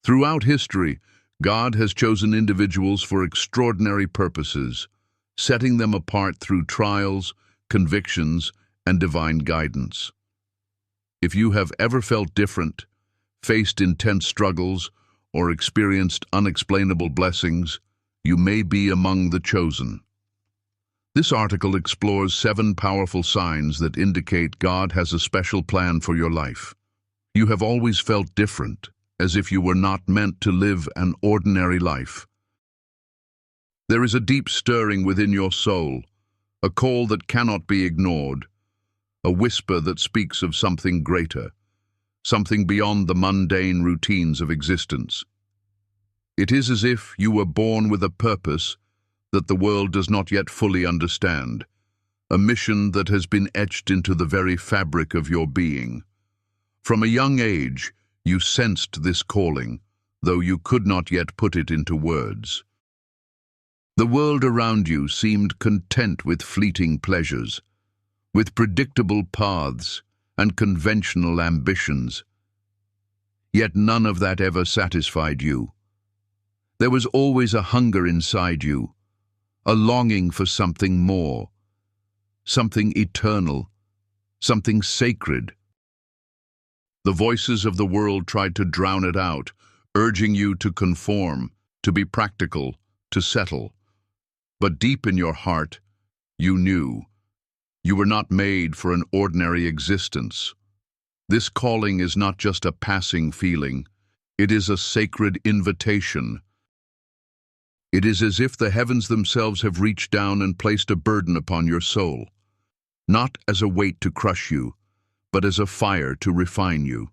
Throughout history, God has chosen individuals for extraordinary purposes, setting them apart through trials, convictions, and divine guidance. If you have ever felt different, faced intense struggles, or experienced unexplainable blessings, you may be among the chosen. This article explores 7 powerful signs that indicate God has a special plan for your life. You have always felt different, as if you were not meant to live an ordinary life. There is a deep stirring within your soul, a call that cannot be ignored, a whisper that speaks of something greater, something beyond the mundane routines of existence. It is as if you were born with a purpose that the world does not yet fully understand, a mission that has been etched into the very fabric of your being. From a young age, you sensed this calling, though you could not yet put it into words. The world around you seemed content with fleeting pleasures, with predictable paths and conventional ambitions. Yet none of that ever satisfied you. There was always a hunger inside you, a longing for something more, something eternal, something sacred. The voices of the world tried to drown it out, urging you to conform, to be practical, to settle. But deep in your heart, you knew you were not made for an ordinary existence. This calling is not just a passing feeling, it is a sacred invitation. It is as if the heavens themselves have reached down and placed a burden upon your soul, not as a weight to crush you, but as a fire to refine you.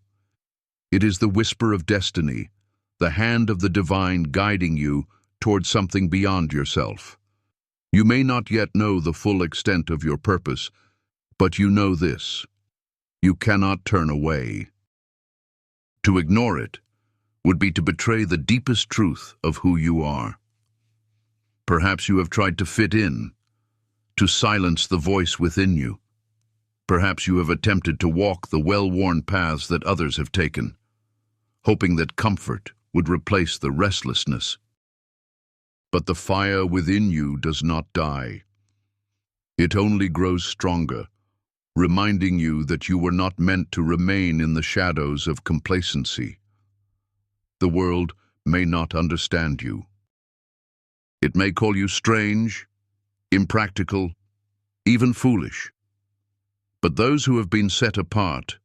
It is the whisper of destiny, the hand of the divine guiding you toward something beyond yourself. You may not yet know the full extent of your purpose, but you know this: you cannot turn away. To ignore it would be to betray the deepest truth of who you are. Perhaps you have tried to fit in, to silence the voice within you. Perhaps you have attempted to walk the well-worn paths that others have taken, hoping that comfort would replace the restlessness. But the fire within you does not die. It only grows stronger, reminding you that you were not meant to remain in the shadows of complacency. The world may not understand you. It may call you strange, impractical, even foolish. But those who have been set apart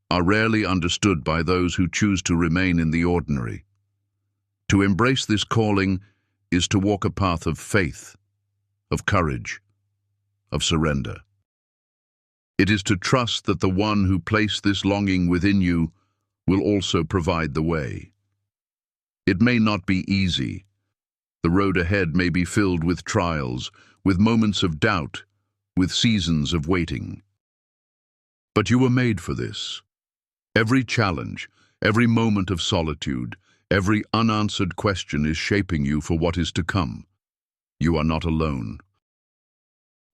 are rarely understood by those who choose to remain in the ordinary. To embrace this calling is to walk a path of faith, of courage, of surrender. It is to trust that the one who placed this longing within you will also provide the way. It may not be easy. The road ahead may be filled with trials, with moments of doubt, with seasons of waiting. But you were made for this. Every challenge, every moment of solitude, every unanswered question is shaping you for what is to come. You are not alone.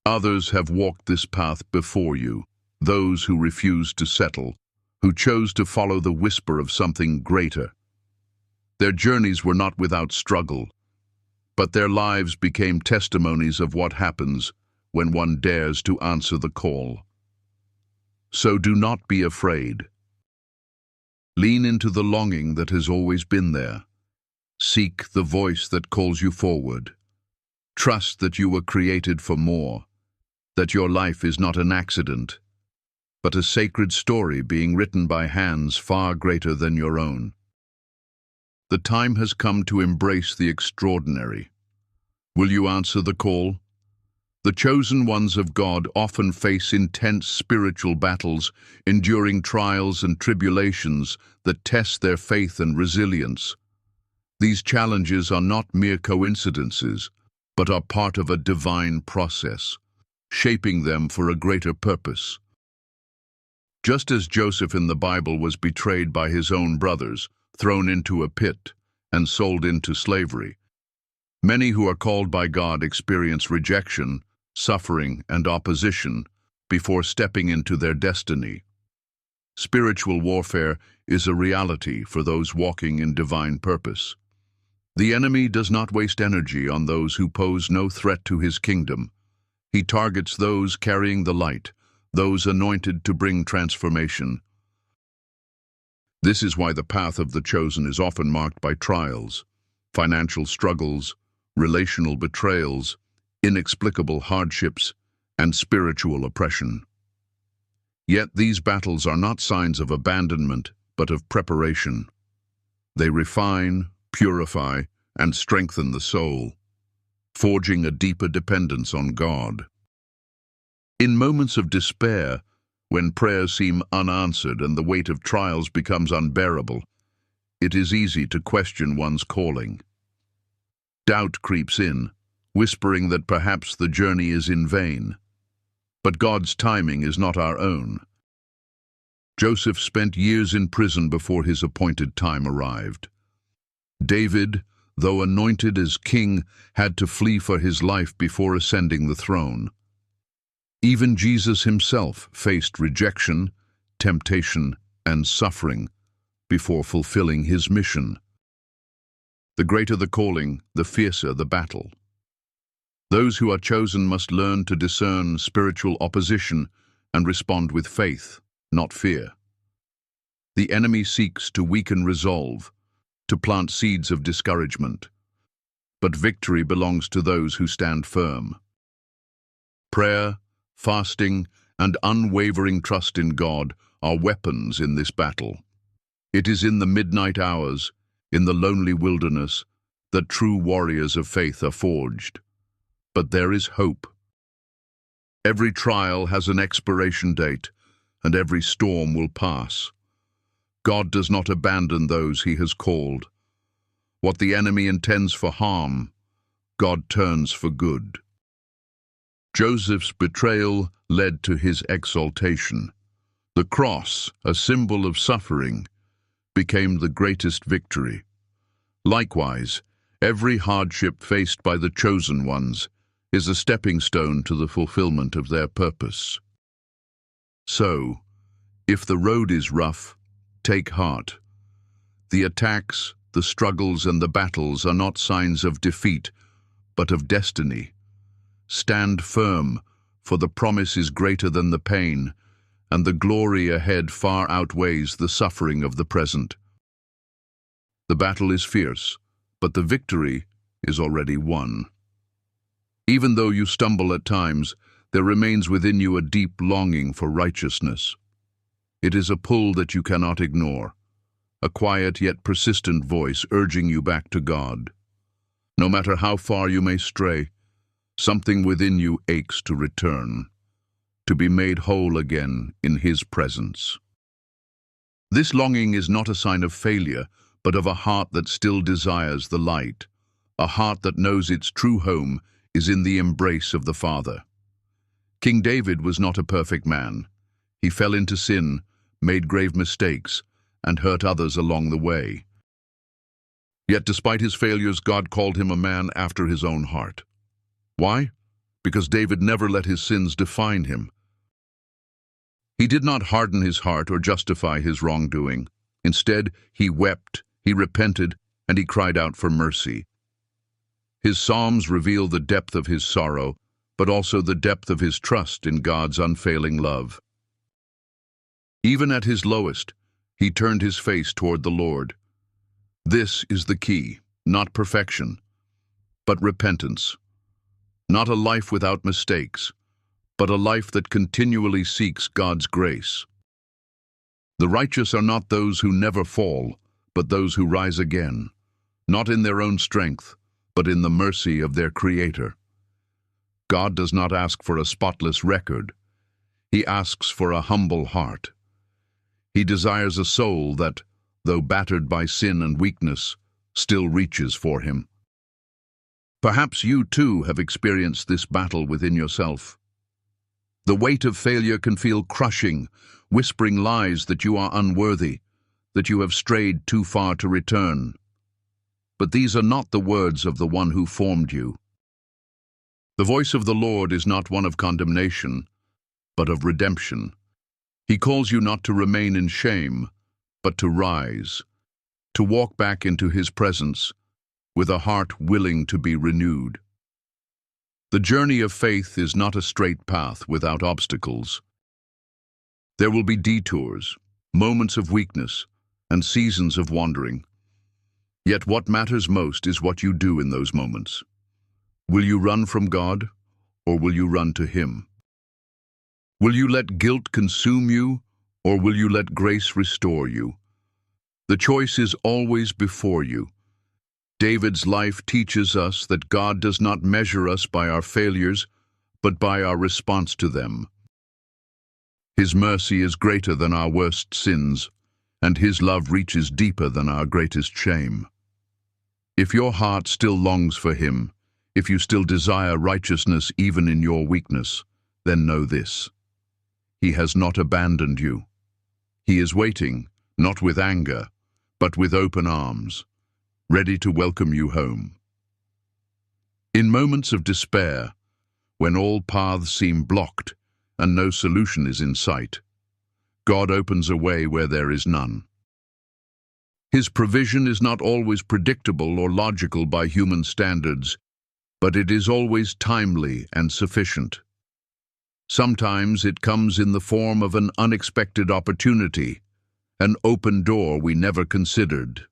Others have walked this path before you, those who refused to settle, who chose to follow the whisper of something greater. Their journeys were not without struggle, but their lives became testimonies of what happens when one dares to answer the call. So do not be afraid. Lean into the longing that has always been there. Seek the voice that calls you forward. Trust that you were created for more, that your life is not an accident, but a sacred story being written by hands far greater than your own. The time has come to embrace the extraordinary. Will you answer the call? The chosen ones of God often face intense spiritual battles, enduring trials and tribulations that test their faith and resilience. These challenges are not mere coincidences, but are part of a divine process, shaping them for a greater purpose. Just as Joseph in the Bible was betrayed by his own brothers, thrown into a pit, and sold into slavery, many who are called by God experience rejection, suffering, and opposition before stepping into their destiny. Spiritual warfare is a reality for those walking in divine purpose. The enemy does not waste energy on those who pose no threat to his kingdom. He targets those carrying the light, those anointed to bring transformation. This is why the path of the chosen is often marked by trials, financial struggles, relational betrayals, inexplicable hardships, and spiritual oppression. Yet these battles are not signs of abandonment, but of preparation. They refine, purify, and strengthen the soul, forging a deeper dependence on God. In moments of despair, when prayers seem unanswered and the weight of trials becomes unbearable, it is easy to question one's calling. Doubt creeps in, whispering that perhaps the journey is in vain. But God's timing is not our own. Joseph spent years in prison before his appointed time arrived. David, though anointed as king, had to flee for his life before ascending the throne. Even Jesus himself faced rejection, temptation, and suffering before fulfilling his mission. The greater the calling, the fiercer the battle. Those who are chosen must learn to discern spiritual opposition and respond with faith, not fear. The enemy seeks to weaken resolve, to plant seeds of discouragement. But victory belongs to those who stand firm. Prayer, fasting, and unwavering trust in God are weapons in this battle. It is in the midnight hours, in the lonely wilderness, that true warriors of faith are forged. But there is hope. Every trial has an expiration date, and every storm will pass. God does not abandon those he has called. What the enemy intends for harm, God turns for good. Joseph's betrayal led to his exaltation. The cross, a symbol of suffering, became the greatest victory. Likewise, every hardship faced by the chosen ones is a stepping stone to the fulfillment of their purpose. So, if the road is rough, take heart. The attacks, the struggles, and the battles are not signs of defeat, but of destiny. Stand firm, for the promise is greater than the pain, and the glory ahead far outweighs the suffering of the present. The battle is fierce, but the victory is already won. Even though you stumble at times, there remains within you a deep longing for righteousness. It is a pull that you cannot ignore, a quiet yet persistent voice urging you back to God. No matter how far you may stray, something within you aches to return, to be made whole again in His presence. This longing is not a sign of failure, but of a heart that still desires the light, a heart that knows its true home is in the embrace of the Father. King David was not a perfect man. He fell into sin, made grave mistakes, and hurt others along the way. Yet despite his failures, God called him a man after His own heart. Why? Because David never let his sins define him. He did not harden his heart or justify his wrongdoing. Instead, he wept, he repented, and he cried out for mercy. His psalms reveal the depth of his sorrow, but also the depth of his trust in God's unfailing love. Even at his lowest, he turned his face toward the Lord. This is the key, not perfection, but repentance. Not a life without mistakes, but a life that continually seeks God's grace. The righteous are not those who never fall, but those who rise again, not in their own strength, but in the mercy of their Creator. God does not ask for a spotless record. He asks for a humble heart. He desires a soul that, though battered by sin and weakness, still reaches for Him. Perhaps you too have experienced this battle within yourself. The weight of failure can feel crushing, whispering lies that you are unworthy, that you have strayed too far to return. But these are not the words of the one who formed you. The voice of the Lord is not one of condemnation, but of redemption. He calls you not to remain in shame, but to rise, to walk back into his presence with a heart willing to be renewed. The journey of faith is not a straight path without obstacles. There will be detours, moments of weakness, and seasons of wandering. Yet what matters most is what you do in those moments. Will you run from God, or will you run to him? Will you let guilt consume you, or will you let grace restore you? The choice is always before you. David's life teaches us that God does not measure us by our failures, but by our response to them. His mercy is greater than our worst sins, and his love reaches deeper than our greatest shame. If your heart still longs for him, if you still desire righteousness even in your weakness, then know this: he has not abandoned you. He is waiting, not with anger, but with open arms, ready to welcome you home. In moments of despair, when all paths seem blocked and no solution is in sight, God opens a way where there is none. His provision is not always predictable or logical by human standards, but it is always timely and sufficient. Sometimes it comes in the form of an unexpected opportunity, an open door we never considered.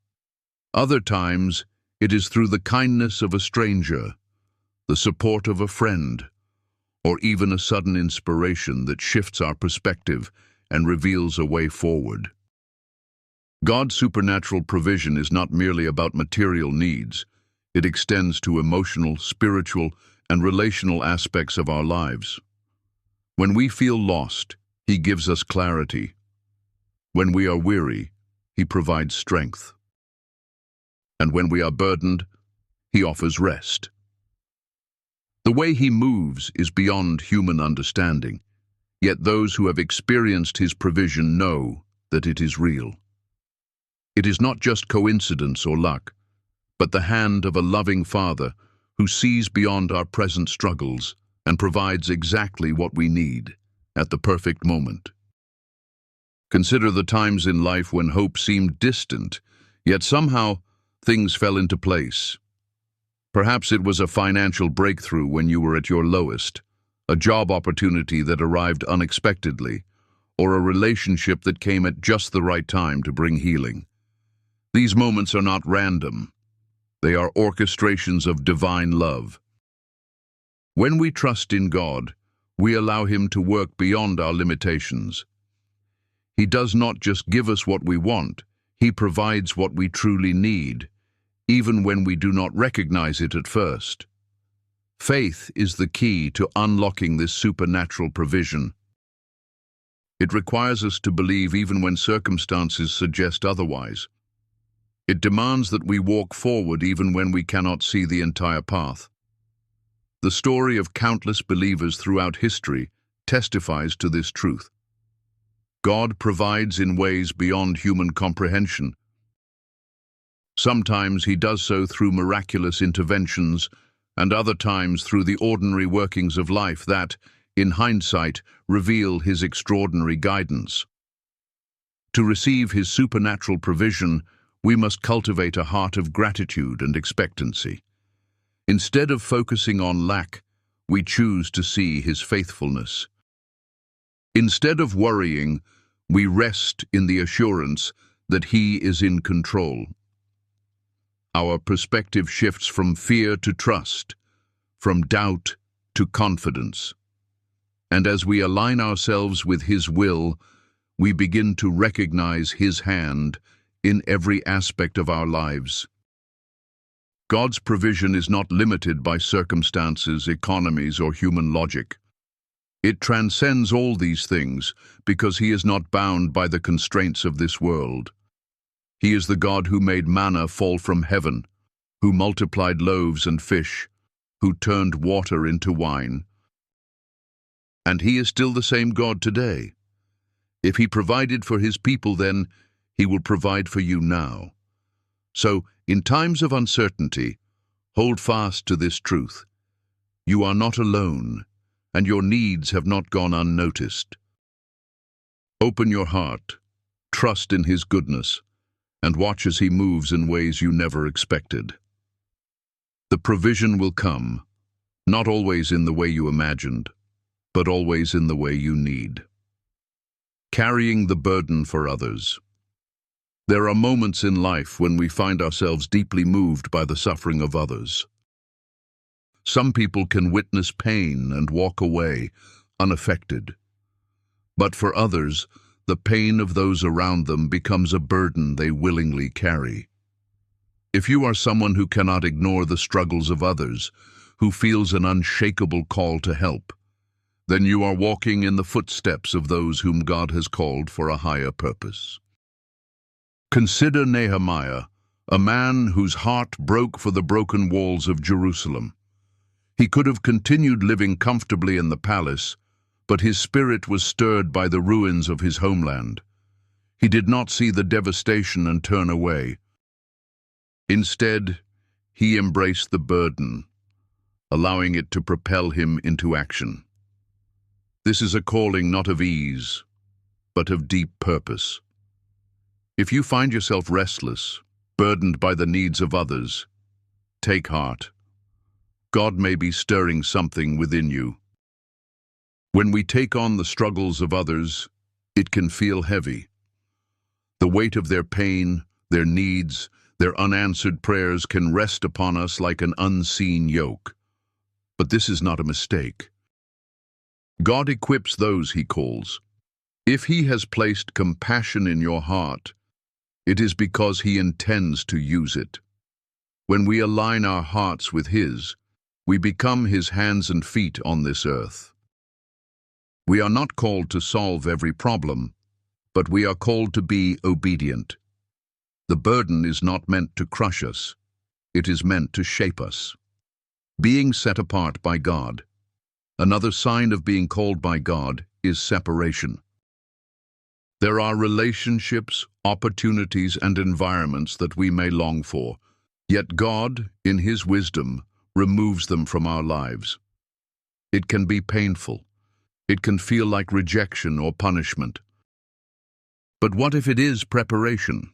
Other times, it is through the kindness of a stranger, the support of a friend, or even a sudden inspiration that shifts our perspective and reveals a way forward. God's supernatural provision is not merely about material needs. It extends to emotional, spiritual, and relational aspects of our lives. When we feel lost, he gives us clarity. When we are weary, he provides strength. And when we are burdened, he offers rest. The way he moves is beyond human understanding, yet those who have experienced his provision know that it is real. It is not just coincidence or luck, but the hand of a loving Father who sees beyond our present struggles and provides exactly what we need at the perfect moment. Consider the times in life when hope seemed distant, yet somehow things fell into place. Perhaps it was a financial breakthrough when you were at your lowest, a job opportunity that arrived unexpectedly, or a relationship that came at just the right time to bring healing. These moments are not random. They are orchestrations of divine love. When we trust in God, we allow him to work beyond our limitations. He does not just give us what we want, he provides what we truly need, even when we do not recognize it at first. Faith is the key to unlocking this supernatural provision. It requires us to believe even when circumstances suggest otherwise. It demands that we walk forward even when we cannot see the entire path. The story of countless believers throughout history testifies to this truth. God provides in ways beyond human comprehension. Sometimes he does so through miraculous interventions, and other times through the ordinary workings of life that, in hindsight, reveal his extraordinary guidance. To receive his supernatural provision, we must cultivate a heart of gratitude and expectancy. Instead of focusing on lack, we choose to see his faithfulness. Instead of worrying, we rest in the assurance that he is in control. Our perspective shifts from fear to trust, from doubt to confidence. And as we align ourselves with his will, we begin to recognize his hand in every aspect of our lives. God's provision is not limited by circumstances, economies, or human logic. It transcends all these things because he is not bound by the constraints of this world. He is the God who made manna fall from heaven, who multiplied loaves and fish, who turned water into wine. And he is still the same God today. If he provided for his people then, he will provide for you now. So, in times of uncertainty, hold fast to this truth. You are not alone, and your needs have not gone unnoticed. Open your heart, trust in His goodness, and watch as He moves in ways you never expected. The provision will come, not always in the way you imagined, but always in the way you need. Carrying the burden for others. There are moments in life when we find ourselves deeply moved by the suffering of others. Some people can witness pain and walk away, unaffected. But for others, the pain of those around them becomes a burden they willingly carry. If you are someone who cannot ignore the struggles of others, who feels an unshakable call to help, then you are walking in the footsteps of those whom God has called for a higher purpose. Consider Nehemiah, a man whose heart broke for the broken walls of Jerusalem. He could have continued living comfortably in the palace, but his spirit was stirred by the ruins of his homeland. He did not see the devastation and turn away. Instead, he embraced the burden, allowing it to propel him into action. This is a calling not of ease, but of deep purpose. If you find yourself restless, burdened by the needs of others, take heart. God may be stirring something within you. When we take on the struggles of others, it can feel heavy. The weight of their pain, their needs, their unanswered prayers can rest upon us like an unseen yoke. But this is not a mistake. God equips those He calls. If He has placed compassion in your heart, it is because He intends to use it. When we align our hearts with His, we become His hands and feet on this earth. We are not called to solve every problem, but we are called to be obedient. The burden is not meant to crush us. It is meant to shape us. Being set apart by God. Another sign of being called by God is separation. There are relationships, opportunities, and environments that we may long for, yet God, in His wisdom, removes them from our lives. It can be painful. It can feel like rejection or punishment. But what if it is preparation?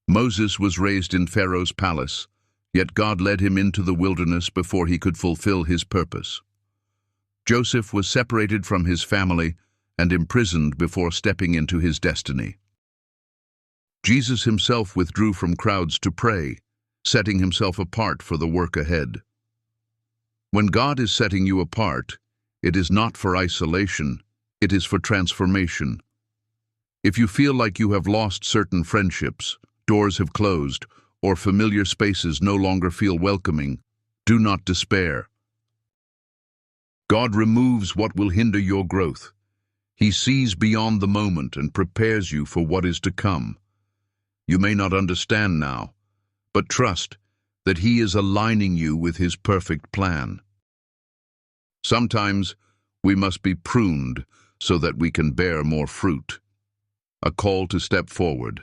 Moses was raised in Pharaoh's palace, yet God led him into the wilderness before he could fulfill his purpose. Joseph was separated from his family and imprisoned before stepping into his destiny. Jesus Himself withdrew from crowds to pray, setting Himself apart for the work ahead. When God is setting you apart, it is not for isolation, it is for transformation. If you feel like you have lost certain friendships, doors have closed, or familiar spaces no longer feel welcoming, do not despair. God removes what will hinder your growth. He sees beyond the moment and prepares you for what is to come. You may not understand now, but trust that He is aligning you with His perfect plan. Sometimes we must be pruned so that we can bear more fruit. A call to step forward.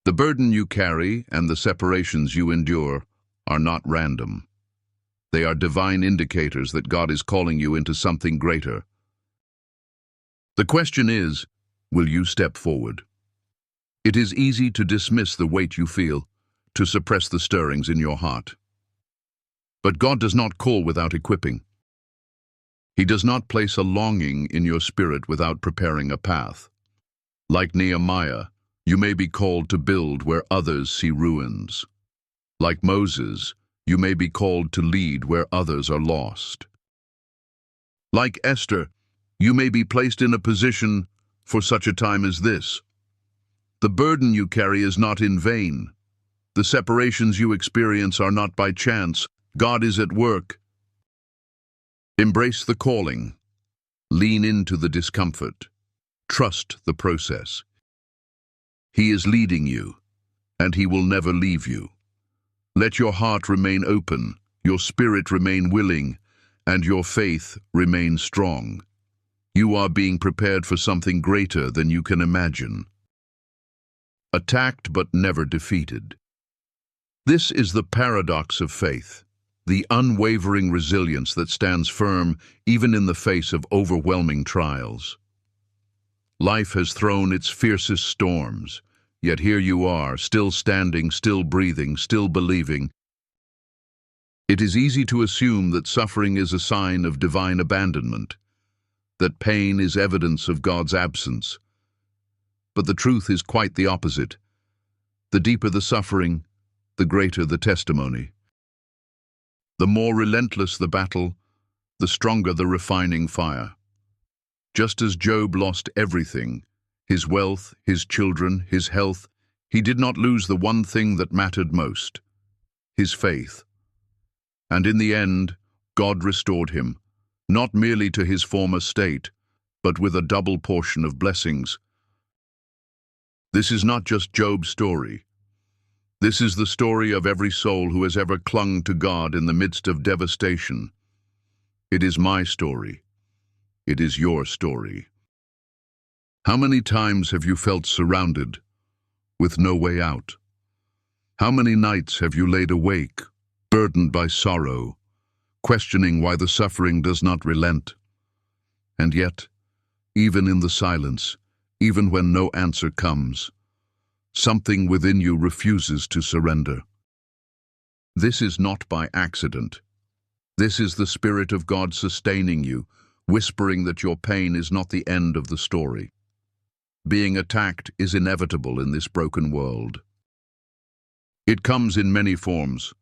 The burden you carry and the separations you endure are not random. They are divine indicators that God is calling you into something greater. The question is, will you step forward? It is easy to dismiss the weight you feel, to suppress the stirrings in your heart. But God does not call without equipping. He does not place a longing in your spirit without preparing a path. Like Nehemiah, you may be called to build where others see ruins. Like Moses, you may be called to lead where others are lost. Like Esther, you may be placed in a position for such a time as this. The burden you carry is not in vain. The separations you experience are not by chance. God is at work. Embrace the calling. Lean into the discomfort. Trust the process. He is leading you, and He will never leave you. Let your heart remain open, your spirit remain willing, and your faith remain strong. You are being prepared for something greater than you can imagine. Attacked but never defeated. This is the paradox of faith, the unwavering resilience that stands firm even in the face of overwhelming trials. Life has thrown its fiercest storms, yet here you are, still standing, still breathing, still believing. It is easy to assume that suffering is a sign of divine abandonment, that pain is evidence of God's absence. But the truth is quite the opposite. The deeper the suffering, the greater the testimony. The more relentless the battle, the stronger the refining fire. Just as Job lost everything, his wealth, his children, his health, he did not lose the one thing that mattered most, his faith. And in the end, God restored him, not merely to his former state, but with a double portion of blessings. This is not just Job's story. This is the story of every soul who has ever clung to God in the midst of devastation. It is my story. It is your story. How many times have you felt surrounded, with no way out? How many nights have you laid awake, burdened by sorrow, questioning why the suffering does not relent? And yet, even in the silence, even when no answer comes, something within you refuses to surrender. This is not by accident. This is the Spirit of God sustaining you, whispering that your pain is not the end of the story. Being attacked is inevitable in this broken world. It comes in many forms: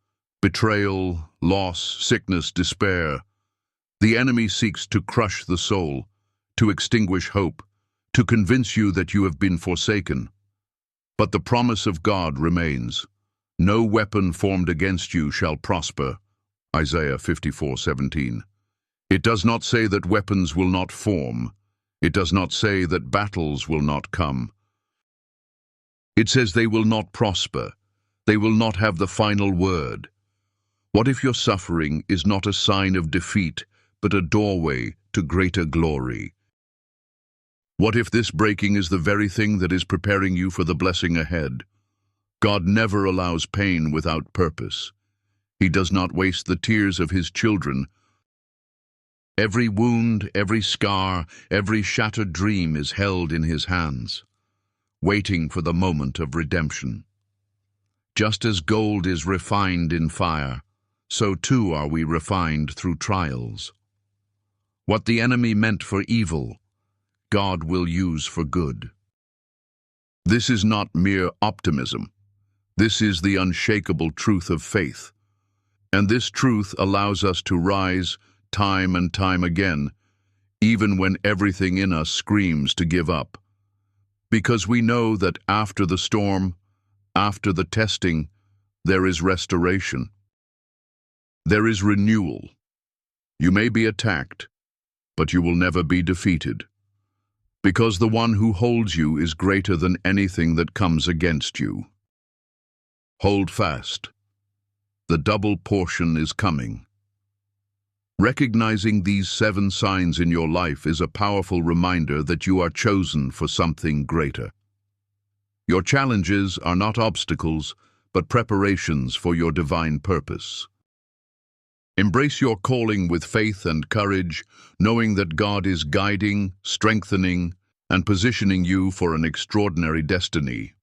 betrayal, loss, sickness, despair. The enemy seeks to crush the soul, to extinguish hope, to convince you that you have been forsaken. But the promise of God remains. No weapon formed against you shall prosper. Isaiah 54:17. It does not say that weapons will not form. It does not say that battles will not come. It says they will not prosper. They will not have the final word. What if your suffering is not a sign of defeat, but a doorway to greater glory? What if this breaking is the very thing that is preparing you for the blessing ahead? God never allows pain without purpose. He does not waste the tears of his children. Every wound, every scar, every shattered dream is held in his hands, waiting for the moment of redemption. Just as gold is refined in fire, so too are we refined through trials. What the enemy meant for evil, God will use for good. This is not mere optimism. This is the unshakable truth of faith. And this truth allows us to rise time and time again, even when everything in us screams to give up. Because we know that after the storm, after the testing, there is restoration. There is renewal. You may be attacked, but you will never be defeated. Because the one who holds you is greater than anything that comes against you. Hold fast. The double portion is coming. Recognizing these 7 signs in your life is a powerful reminder that you are chosen for something greater. Your challenges are not obstacles, but preparations for your divine purpose. Embrace your calling with faith and courage, knowing that God is guiding, strengthening, and positioning you for an extraordinary destiny.